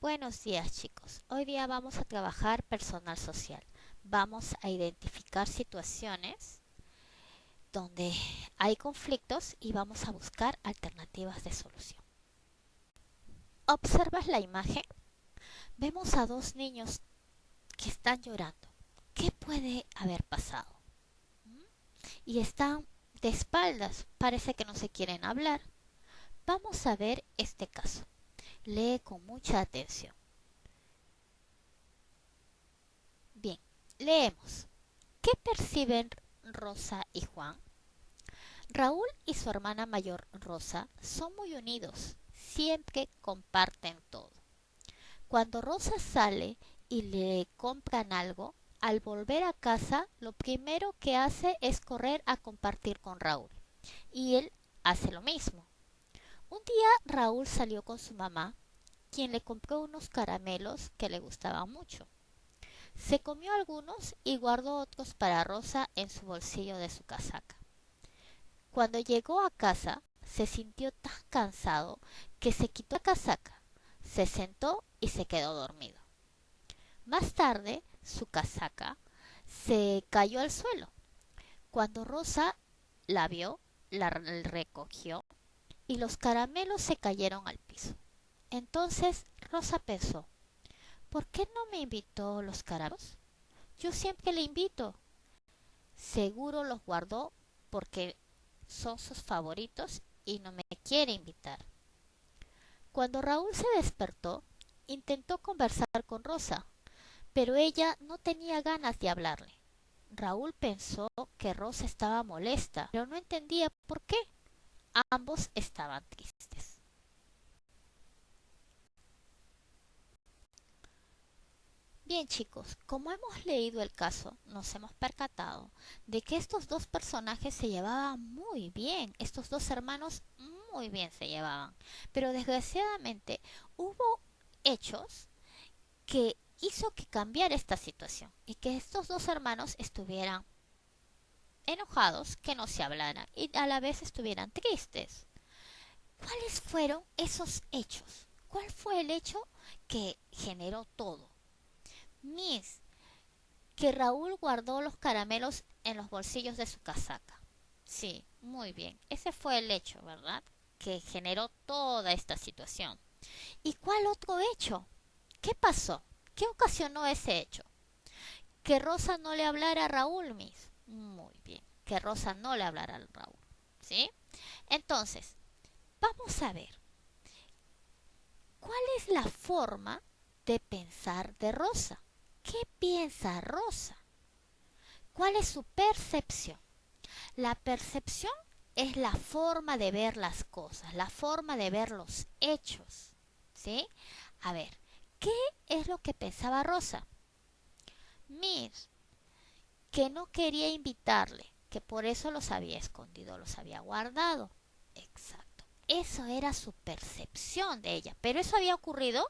Buenos días, chicos. Hoy día vamos a trabajar personal social. Vamos a identificar situaciones donde hay conflictos y vamos a buscar alternativas de solución. ¿Observas la imagen? Vemos a dos niños que están llorando. ¿Qué puede haber pasado? ¿Mm? Y están de espaldas. Parece que no se quieren hablar. Vamos a ver este caso. Lee con mucha atención. Bien, leemos. ¿Qué perciben Rosa y Juan? Raúl y su hermana mayor Rosa son muy unidos, siempre comparten todo. Cuando Rosa sale y le compran algo, al volver a casa lo primero que hace es correr a compartir con Raúl. Y él hace lo mismo. Un día Raúl salió con su mamá, quien le compró unos caramelos que le gustaban mucho. Se comió algunos y guardó otros para Rosa en su bolsillo de su casaca. Cuando llegó a casa, se sintió tan cansado que se quitó la casaca, se sentó y se quedó dormido. Más tarde, su casaca se cayó al suelo. Cuando Rosa la vio, la recogió y los caramelos se cayeron al piso. Entonces Rosa pensó, ¿por qué no me invitó los caramelos? Yo siempre le invito. Seguro los guardó porque son sus favoritos y no me quiere invitar. Cuando Raúl se despertó, intentó conversar con Rosa, pero ella no tenía ganas de hablarle. Raúl pensó que Rosa estaba molesta, pero no entendía por qué. Ambos estaban tristes. Bien, chicos, como hemos leído el caso, nos hemos percatado de que estos dos personajes se llevaban muy bien, estos dos hermanos muy bien se llevaban, pero desgraciadamente hubo hechos que hizo que cambiara esta situación y que estos dos hermanos estuvieran enojados, que no se hablaran y a la vez estuvieran tristes. ¿Cuáles fueron esos hechos? ¿Cuál fue el hecho que generó todo? Miss, que Raúl guardó los caramelos en los bolsillos de su casaca. Sí, muy bien. Ese fue el hecho, ¿verdad? Que generó toda esta situación. ¿Y cuál otro hecho? ¿Qué pasó? ¿Qué ocasionó ese hecho? Que Rosa no le hablara a Raúl, Miss. Muy bien. Que Rosa no le hablara a Raúl. ¿Sí? Entonces, vamos a ver. ¿Cuál es la forma de pensar de Rosa? ¿Qué piensa Rosa? ¿Cuál es su percepción? La percepción es la forma de ver las cosas, la forma de ver los hechos. ¿Sí? A ver, ¿qué es lo que pensaba Rosa? Mir, que no quería invitarle, que por eso los había escondido, los había guardado. Exacto. Eso era su percepción de ella. ¿Pero eso había ocurrido?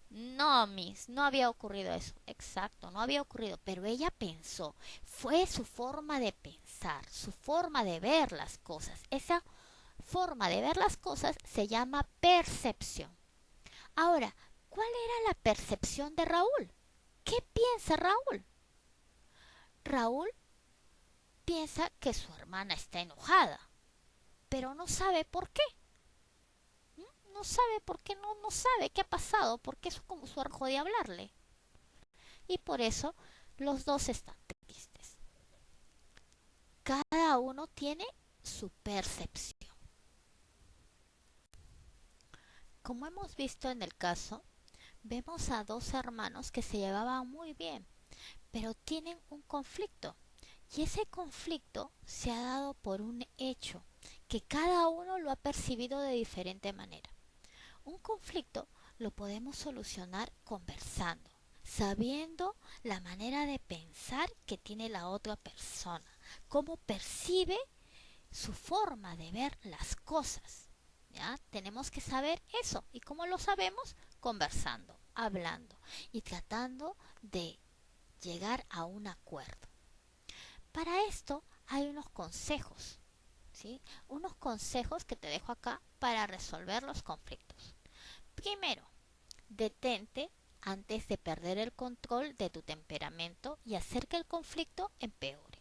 No, Miss, no había ocurrido eso. Exacto, no había ocurrido. Pero ella pensó. Fue su forma de pensar, su forma de ver las cosas. Esa forma de ver las cosas se llama percepción. Ahora, ¿cuál era la percepción de Raúl? ¿Qué piensa Raúl? Raúl piensa que su hermana está enojada, pero no sabe por qué. No sabe por qué, no sabe qué ha pasado, porque es como su arco de hablarle. Y por eso los dos están tristes. Cada uno tiene su percepción. Como hemos visto en el caso, vemos a dos hermanos que se llevaban muy bien, pero tienen un conflicto. Y ese conflicto se ha dado por un hecho que cada uno lo ha percibido de diferente manera. Un conflicto lo podemos solucionar conversando, sabiendo la manera de pensar que tiene la otra persona, cómo percibe su forma de ver las cosas. ¿Ya? Tenemos que saber eso. ¿Y cómo lo sabemos? Conversando, hablando y tratando de llegar a un acuerdo. Para esto hay unos consejos, ¿sí? Unos consejos que te dejo acá para resolver los conflictos. Primero, Detente antes de perder el control de tu temperamento y hacer que el conflicto empeore.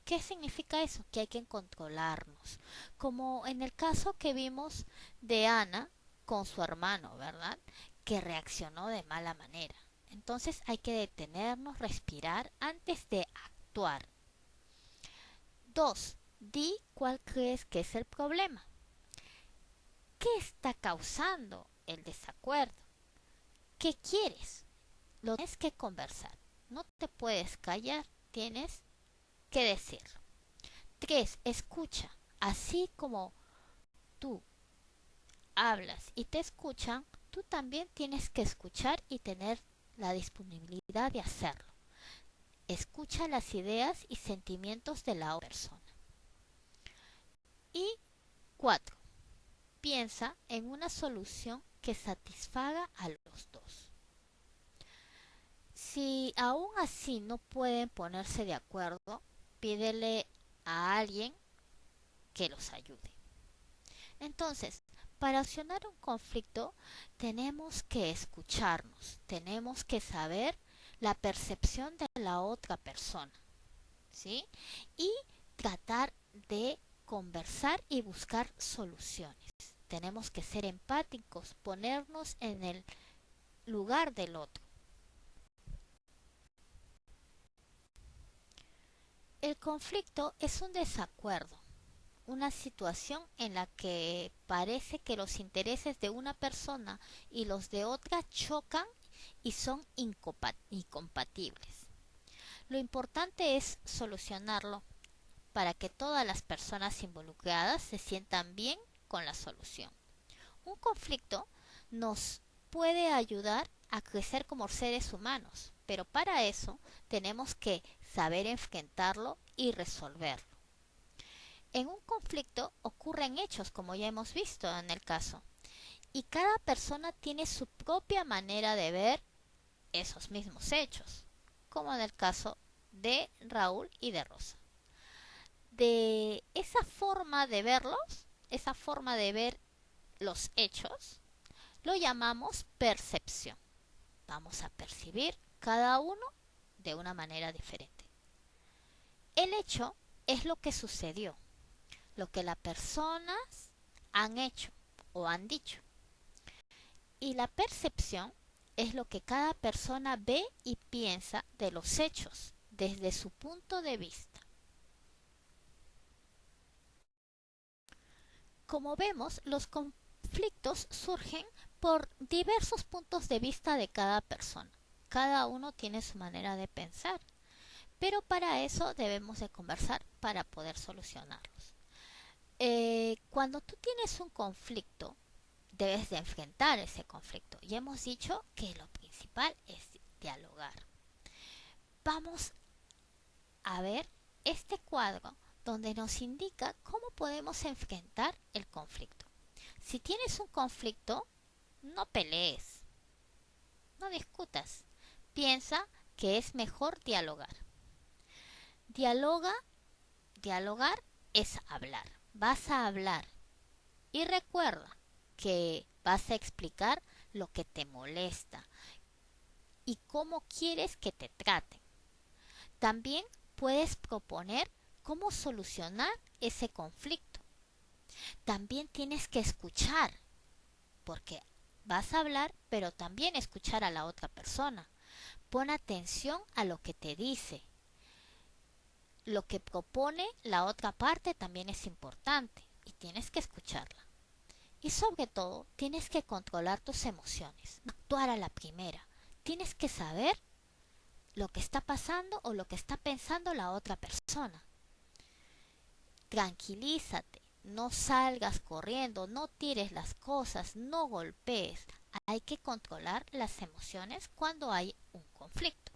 ¿Qué significa eso? Que hay que controlarnos. Como en el caso que vimos de Ana con su hermano, ¿verdad? Que reaccionó de mala manera. Entonces hay que detenernos, respirar antes de actuar. 2. Di cuál crees que es el problema. ¿Qué está causando el desacuerdo? ¿Qué quieres? Lo tienes que conversar. No te puedes callar, tienes que decirlo. 3. Escucha. Así como tú hablas y te escuchan, tú también tienes que escuchar y tener la disponibilidad de hacerlo. Escucha las ideas y sentimientos de la otra persona. Y 4. Piensa en una solución que satisfaga a los dos. Si aún así no pueden ponerse de acuerdo, pídele a alguien que los ayude. Entonces, para solucionar un conflicto tenemos que escucharnos, tenemos que saber la percepción de la otra persona, ¿sí? Y tratar de conversar y buscar soluciones. Tenemos que ser empáticos, ponernos en el lugar del otro. El conflicto es un desacuerdo, una situación en la que parece que los intereses de una persona y los de otra chocan y son incompatibles. Lo importante es solucionarlo para que todas las personas involucradas se sientan bien con la solución. Un conflicto nos puede ayudar a crecer como seres humanos, pero para eso tenemos que saber enfrentarlo y resolverlo. En un conflicto ocurren hechos, como ya hemos visto en el caso, y cada persona tiene su propia manera de ver esos mismos hechos, como en el caso de Raúl y de Rosa. De esa forma de verlos, esa forma de ver los hechos, lo llamamos percepción. Vamos a percibir cada uno de una manera diferente. El hecho es lo que sucedió, lo que las personas han hecho o han dicho. Y la percepción es lo que cada persona ve y piensa de los hechos desde su punto de vista. Como vemos, los conflictos surgen por diversos puntos de vista de cada persona. Cada uno tiene su manera de pensar, pero para eso debemos de conversar para poder solucionarlos. Cuando tú tienes un conflicto, debes de enfrentar ese conflicto. Ya hemos dicho que lo principal es dialogar. Vamos a ver este cuadro donde nos indica cómo podemos enfrentar el conflicto. Si tienes un conflicto, no pelees, no discutas. Piensa que es mejor dialogar. Dialoga, dialogar es hablar. Vas a hablar y recuerda que vas a explicar lo que te molesta y cómo quieres que te traten. También puedes proponer cómo solucionar ese conflicto. También tienes que escuchar, porque vas a hablar, pero también escuchar a la otra persona. Pon atención a lo que te dice. Lo que propone la otra parte también es importante y tienes que escucharla. Y sobre todo, tienes que controlar tus emociones, no actuar a la primera. Tienes que saber lo que está pasando o lo que está pensando la otra persona. Tranquilízate, no salgas corriendo, no tires las cosas, no golpees. Hay que controlar las emociones cuando hay un conflicto.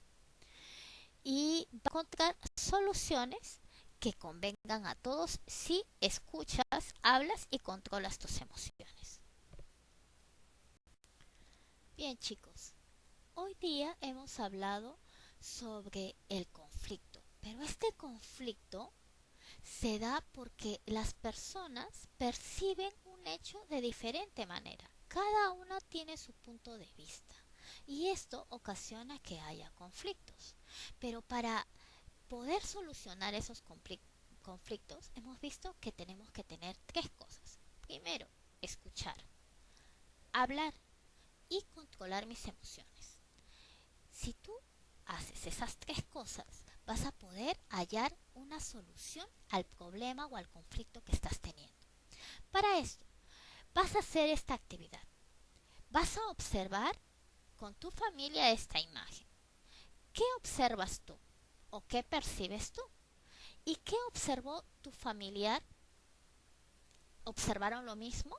Y encontrar soluciones que convengan a todos si escuchas, hablas y controlas tus emociones. Bien chicos, hoy día hemos hablado sobre el conflicto, pero este conflicto se da porque las personas perciben un hecho de diferente manera. Cada una tiene su punto de vista y esto ocasiona que haya conflictos. Pero para poder solucionar esos conflictos, hemos visto que tenemos que tener tres cosas. Primero, escuchar, hablar y controlar mis emociones. Si tú haces esas tres cosas, vas a poder hallar una solución al problema o al conflicto que estás teniendo. Para esto, vas a hacer esta actividad. Vas a observar con tu familia esta imagen. ¿Qué observas tú? ¿O qué percibes tú? ¿Y qué observó tu familiar? ¿Observaron lo mismo?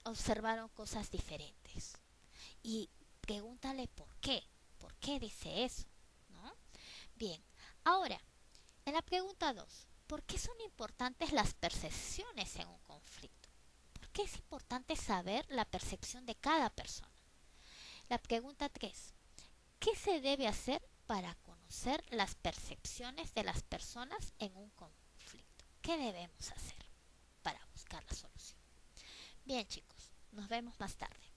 ¿Observaron cosas diferentes? Y pregúntale por qué. ¿Por qué dice eso? ¿No? Bien, ahora, en la pregunta 2, ¿por qué son importantes las percepciones en un conflicto? ¿Por qué es importante saber la percepción de cada persona? La pregunta 3, ¿qué se debe hacer para conocer las percepciones de las personas en un conflicto? ¿Qué debemos hacer para buscar la solución? Bien chicos, nos vemos más tarde.